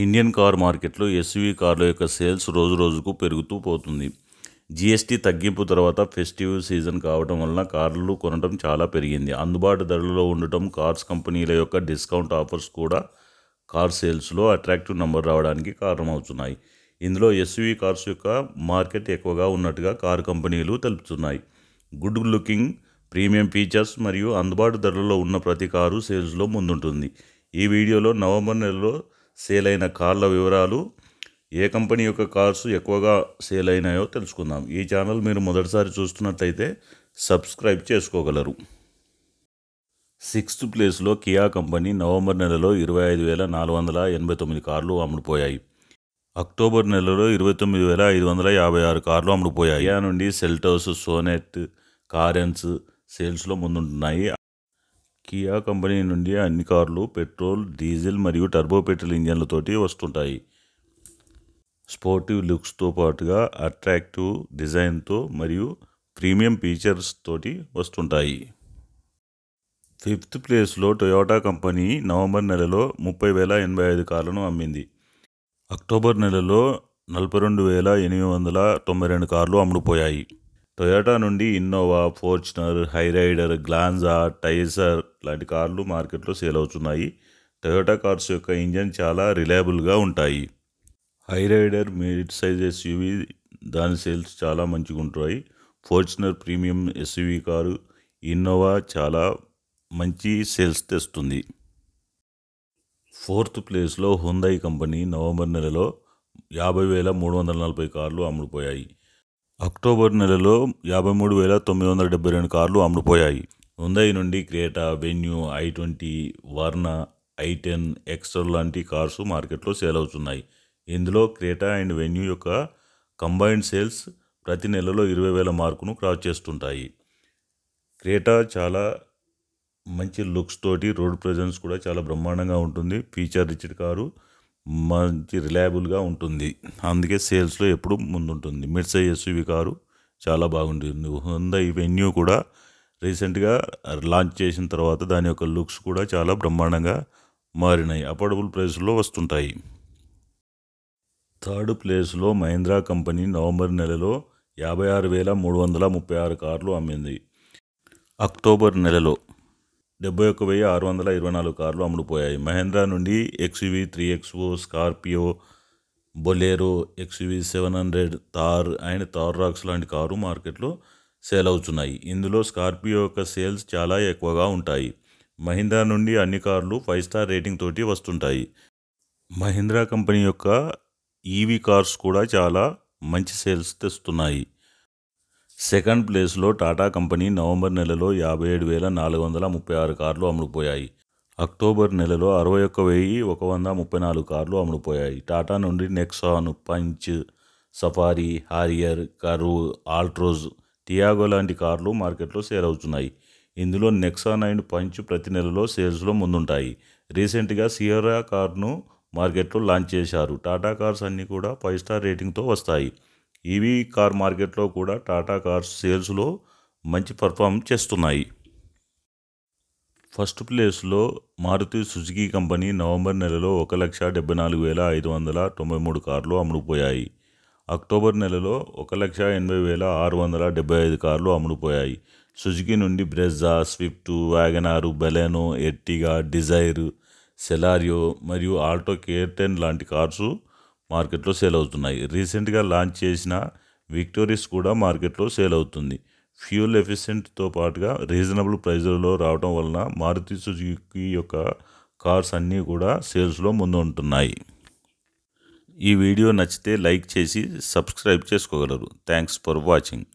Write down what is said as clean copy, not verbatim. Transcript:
Indian car మార్కెట్లో SUV కార్ల యొక్క సేల్స్ రోజురోజుకు పెరుగుతూ పోతుంది. జీఎస్టీ తగ్గింపు తర్వాత ఫెస్టివ్ సీజన్ కావడం వలన కార్లు కొనడం చాలా పెరిగింది. అందుబాటు ధరలలో ఉండటం, కార్స్ కంపెనీల యొక్క డిస్కౌంట్ ఆఫర్స్ కూడా కార్ సేల్స్లో అట్రాక్టివ్ నెంబర్ రావడానికి కారణమవుతున్నాయి. ఇందులో ఎస్యూవీ కార్స్ యొక్క మార్కెట్ ఎక్కువగా ఉన్నట్టుగా కార్ కంపెనీలు తెలుపుతున్నాయి. గుడ్ లుకింగ్, ప్రీమియం ఫీచర్స్ మరియు అందుబాటు ధరలలో ఉన్న ప్రతి కారు సేల్స్లో ముందుంటుంది. ఈ వీడియోలో నవంబర్ నెలలో సేల్ అయిన కార్ల వివరాలు, ఏ కంపెనీ యొక్క కార్స్ ఎక్కువగా సేల్ అయినాయో తెలుసుకుందాం. ఈ ఛానల్ మీరు మొదటిసారి చూస్తున్నట్లయితే సబ్స్క్రైబ్ చేసుకోగలరు. 6th ప్లేస్లో కియా కంపెనీ నవంబర్ నెలలో 25,489 కార్లు అమ్ముడుపోయాయి. అక్టోబర్ నెలలో 29,556 కార్లు అమ్ముడుపోయాయి. కియా నుండి సెల్టోస్, సోనెట్, కారెన్స్ సేల్స్లో ముందుంటున్నాయి. కియా కంపెనీ నుండి అన్ని కార్లు పెట్రోల్, డీజిల్ మరియు టర్బో పెట్రోల్ ఇంజన్లతోటి వస్తుంటాయి. స్పోర్టివ్ లుక్స్తో పాటుగా అట్రాక్టివ్ డిజైన్తో మరియు ప్రీమియం ఫీచర్స్ తోటి వస్తుంటాయి. 5th ప్లేస్లో టొయోటా కంపెనీ నవంబర్ నెలలో 30,085 కార్లను అమ్మింది. అక్టోబర్ నెలలో 42,892 కార్లు అమ్ముడుపోయాయి. టొయోటా నుండి ఇన్నోవా, ఫార్చునర్, హైరైడర్, గ్లాన్జా, టైసర్ లాంటి కార్లు మార్కెట్లో సేల్ అవుతున్నాయి. టొయోటా కార్స్ యొక్క ఇంజన్ చాలా రిలయబుల్గా ఉంటాయి. హైరైడర్ మిడ్ సైజ్ ఎస్యూవీ, దాని సేల్స్ చాలా మంచిగా ఉంటాయి. Fortuner premium SUV car, Innova చాలా మంచి సేల్స్ తెస్తుంది. 4th ప్లేస్లో హ్యుందాయ్ కంపెనీ నవంబర్ నెలలో 50,340 కార్లు అమ్ముడుపోయాయి. అక్టోబర్ నెలలో 53,972 కార్లు అమ్ముడుపోయాయి. హ్యుందాయ్ నుండి Creta, venue, i20, Verna, i10, Exter లాంటి కార్స్ మార్కెట్లో సేల్ అవుతున్నాయి. ఇందులో క్రెటా అండ్ వెన్యూ యొక్క కంబైన్డ్ సేల్స్ ప్రతి నెలలో 20,000 మార్కును క్రాస్ చేస్తుంటాయి. క్రెటా చాలా మంచి లుక్స్ తోటి, రోడ్ ప్రెజెన్స్ కూడా చాలా బ్రహ్మాండంగా ఉంటుంది. ఫీచర్ రిచ్డ్ కారు, మంచి రిలయబుల్గా ఉంటుంది. అందుకే సేల్స్లో ఎప్పుడు ముందుంటుంది. మిడ్ సైజ్ ఎస్యూవీ కారు చాలా బాగుంటుంది. హ్యుందాయ్ వెన్యూ కూడా రీసెంట్గా లాంచ్ చేసిన తర్వాత దాని యొక్క లుక్స్ కూడా చాలా బ్రహ్మాండంగా మారినాయి. అఫోర్డబుల్ ప్రైస్లో వస్తుంటాయి. 3rd ప్లేస్లో మహీంద్రా కంపెనీ నవంబర్ నెలలో 56,336 కార్లు అమ్మింది. అక్టోబర్ నెలలో 71,624 కార్లు అమ్ముడుపోయాయి. మహీంద్రా నుండి XUV 3XO, Scorpio, Bolero, XUV 700, Thar and Thar Roxx లాంటి కారు మార్కెట్లో సేల్ అవుతున్నాయి. ఇందులో స్కార్పియో యొక్క సేల్స్ చాలా ఎక్కువగా ఉంటాయి. మహీంద్రా నుండి అన్ని కార్లు 5 స్టార్ రేటింగ్ తోటి వస్తుంటాయి. మహీంద్రా కంపెనీ యొక్క ఈవీ కార్స్ కూడా చాలా మంచి సేల్స్ తెస్తున్నాయి. 2nd ప్లేస్లో టాటా కంపెనీ నవంబర్ నెలలో 57,436 కార్లు అమ్ముడుపోయాయి. అక్టోబర్ నెలలో 61,134 కార్లు అమ్ముడుపోయాయి. టాటా నుండి Nexon, punch, safari, Harrier, curve, Altroz, Tiago లాంటి కార్లు మార్కెట్లో సేల్ అవుతున్నాయి. ఇందులో నెక్సాన్ అండ్ పంచ్ ప్రతి నెలలో సేల్స్లో ముందుంటాయి. రీసెంట్గా సియరా కార్ను మార్కెట్లో లాంచ్ చేశారు. టాటా కార్స్ అన్నీ కూడా 5 స్టార్ రేటింగ్తో వస్తాయి. ఈవీ కార్ మార్కెట్లో కూడా టాటా కార్స్ సేల్స్లో మంచి పర్ఫామ్ చేస్తున్నాయి. 1st ప్లేస్లో మారుతి సుజుకి కంపెనీ నవంబర్ నెలలో 1,74,593 కార్లు అమ్ముడుపోయాయి. అక్టోబర్ నెలలో 1,80,675 కార్లు అమ్ముడుపోయాయి. సుజుకి నుండి Brezza, Swift, WagonR, Baleno, Ertiga, Dzire, Celerio మరియు ఆల్టో K10 లాంటి కార్సు మార్కెట్లో సేల్ అవుతున్నాయి. రీసెంట్గా లాంచ్ చేసిన విక్టోరియస్ కూడా మార్కెట్లో సేల్ అవుతుంది. ఫ్యూయల్ ఎఫిషియెంట్తో పాటుగా రీజనబుల్ ప్రైజ్లలో రావడం వలన మారుతి సుజుకి యొక్క కార్స్ అన్నీ కూడా సేల్స్లో ముందు ఉంటున్నాయి. ఈ వీడియో నచ్చితే లైక్ చేసి సబ్స్క్రైబ్ చేసుకోగలరు. Thanks for watching.